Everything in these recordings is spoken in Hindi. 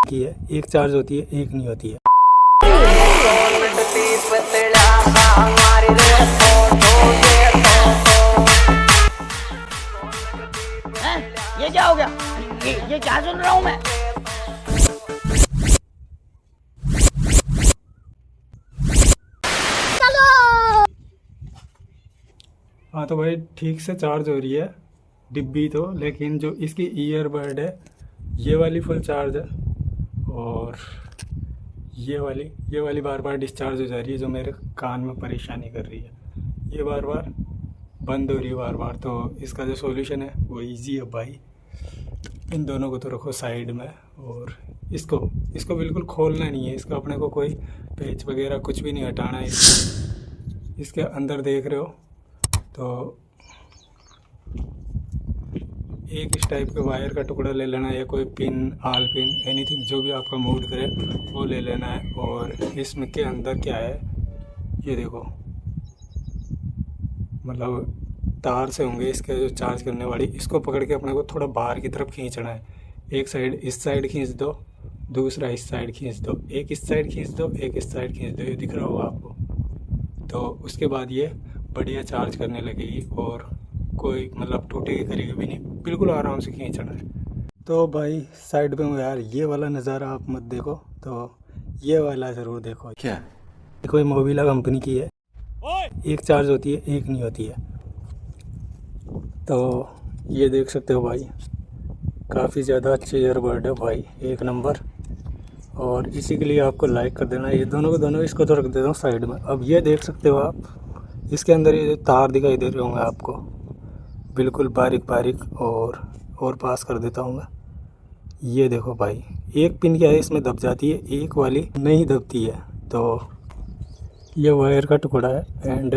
की है, एक चार्ज होती है एक नहीं होती है। ये क्या हो गया? ये क्या सुन रहा हूँ मैं? हाँ तो भाई ठीक से चार्ज हो रही है डिब्बी तो, लेकिन जो इसकी ईयरबड है ये वाली फुल चार्ज है और ये वाली बार बार डिस्चार्ज हो जा रही है, जो मेरे कान में परेशानी कर रही है। ये बार बार बंद हो रही है बार बार। तो इसका जो सॉल्यूशन है वो इजी है भाई। इन दोनों को तो रखो साइड में और इसको बिल्कुल खोलना नहीं है। इसका अपने को कोई पेच वगैरह कुछ भी नहीं हटाना है। इसके अंदर देख रहे हो तो एक इस टाइप के वायर का टुकड़ा ले लेना है, या कोई पिन, आल पिन, एनीथिंग जो भी आपका मूड करे वो ले लेना है। और इसमें के अंदर क्या है ये देखो, मतलब तार से होंगे इसके जो चार्ज करने वाली। इसको पकड़ के अपने को थोड़ा बाहर की तरफ खींचना है। एक साइड इस साइड खींच दो, दूसरा इस साइड खींच दो, एक इस साइड खींच दो, एक इस साइड खींच दो। ये दिख रहा होगा आपको। तो उसके बाद ये बढ़िया चार्ज करने लगेगी और कोई मतलब टूटेगी करेगी भी नहीं, बिल्कुल आराम से खींचना है। तो भाई साइड पे हूँ यार, ये वाला नज़ारा आप मत देखो, तो ये वाला ज़रूर देखो। क्या कोई मोबिला कंपनी की है, एक चार्ज होती है एक नहीं होती है। तो ये देख सकते हो भाई, काफ़ी ज़्यादा अच्छे ईयरबड है भाई, एक नंबर। और इसी के लिए आपको लाइक कर देना। ये दोनों को दोनों इसको तो रख देता हूँ साइड में। अब ये देख सकते हो आप, इसके अंदर ये तार दिखाई दे रहे होंगे आपको, बिल्कुल बारीक बारीक। और पास कर देता हूँ मैं। ये देखो भाई, एक पिन क्या है इसमें दब जाती है, एक वाली नहीं दबती है। तो ये वायर का टुकड़ा है एंड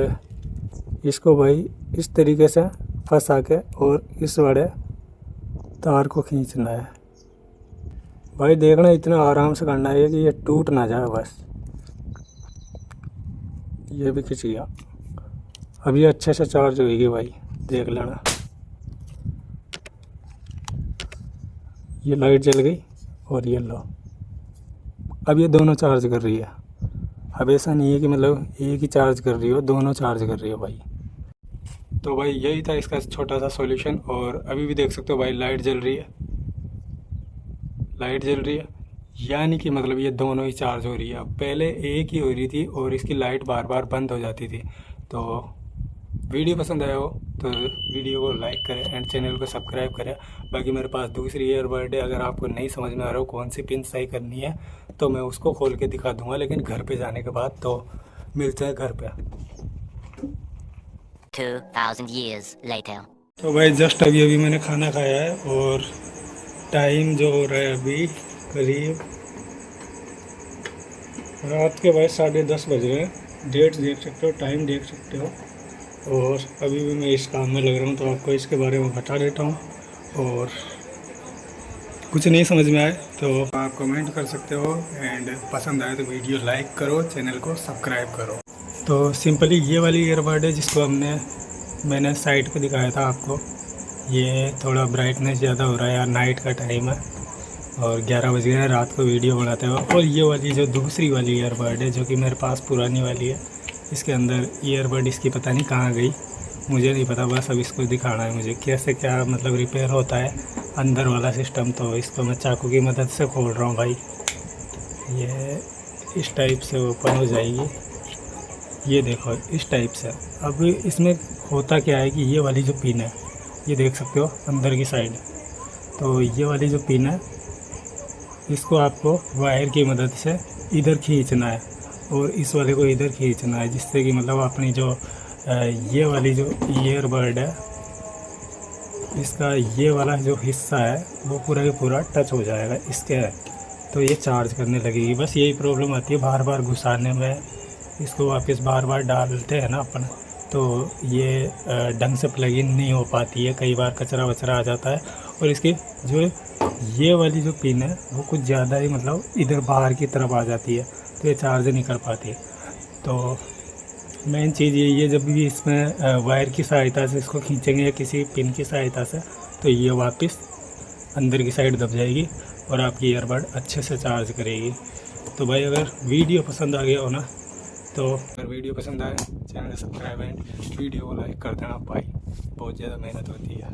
इसको भाई इस तरीके से फंसा के और इस बड़े तार को खींचना है भाई। देखना इतना आराम से करना है कि ये टूट ना जाए बस। ये भी खिंच गया। अब ये अच्छे से चार्ज होएगी भाई, देख लेना। ये लाइट जल गई और ये लो, अब ये दोनों चार्ज कर रही है। अब ऐसा नहीं है कि मतलब एक ही चार्ज कर रही हो, दोनों चार्ज कर रही हो भाई। तो भाई यही था इसका छोटा सा सॉल्यूशन। और अभी भी देख सकते हो भाई, लाइट जल रही है, लाइट जल रही है, यानी कि मतलब ये दोनों ही चार्ज हो रही है। अब पहले एक ही हो रही थी और इसकी लाइट बार बार बंद हो जाती थी। तो वीडियो पसंद आया हो तो वीडियो को लाइक करें एंड चैनल को सब्सक्राइब करें। बाकी मेरे पास दूसरी ईयरबड है, अगर आपको नहीं समझ में आ रहा हो कौन सी पिन सही करनी है तो मैं उसको खोल के दिखा दूंगा, लेकिन घर पे जाने के बाद। तो मिलते हैं घर पे। 2000 years later. तो भाई जस्ट अभी मैंने खाना खाया है और टाइम जो हो रहा है अभी करीब रात के भाई 10:30 बज रहे हैं। डेट देख सकते हो, टाइम देख सकते हो। और अभी भी मैं इस काम में लग रहा हूँ, तो आपको इसके बारे में बता देता हूँ। और कुछ नहीं समझ में आए तो आप कमेंट कर सकते हो एंड पसंद आए तो वीडियो लाइक करो, चैनल को सब्सक्राइब करो। तो सिंपली ये वाली ईयरबड है जिसको मैंने साइड पे दिखाया था आपको। ये थोड़ा ब्राइटनेस ज़्यादा हो रहा है यार, नाइट का टाइम है और 11 बज गए हैं रात को वीडियो बनाते हुए। और ये वाली जो दूसरी वाली ईयरबड है जो कि मेरे पास पुरानी वाली है, इसके अंदर ईयरबड इसकी पता नहीं कहाँ गई, मुझे नहीं पता। बस अब इसको दिखाना है मुझे कैसे क्या मतलब रिपेयर होता है अंदर वाला सिस्टम। तो इसको मैं चाकू की मदद से खोल रहा हूँ भाई। ये इस टाइप से ओपन हो जाएगी, ये देखो इस टाइप से। अब इसमें होता क्या है कि ये वाली जो पिन है, ये देख सकते हो अंदर की साइड। तो ये वाली जो पिन है इसको आपको वायर की मदद से इधर खींचना है और इस वाले को इधर खींचना है, जिससे कि मतलब अपनी जो ये वाली जो ईयरबड है इसका ये वाला जो हिस्सा है वो पूरा का पूरा टच हो जाएगा इसके। तो ये चार्ज करने लगेगी। बस यही प्रॉब्लम आती है बार बार घुसाने में, इसको वापस बार बार डालते हैं ना अपन, तो ये ढंग से प्लग इन नहीं हो पाती है। कई बार कचरा वचरा आ जाता है। और इसकी जो ये वाली जो पिन है वो कुछ ज़्यादा ही मतलब इधर बाहर की तरफ आ जाती है, तो ये चार्ज नहीं कर पाती। तो मेन चीज़ यही है, जब भी इसमें वायर की सहायता से इसको खींचेंगे या किसी पिन की सहायता से, तो ये वापस अंदर की साइड दब जाएगी और आपकी ईयरबड अच्छे से चार्ज करेगी। तो भाई अगर वीडियो पसंद आ गया हो ना, तो अगर वीडियो पसंद आए चैनल सब्सक्राइब एंड वीडियो को लाइक कर देना भाई, बहुत ज़्यादा मेहनत होती है।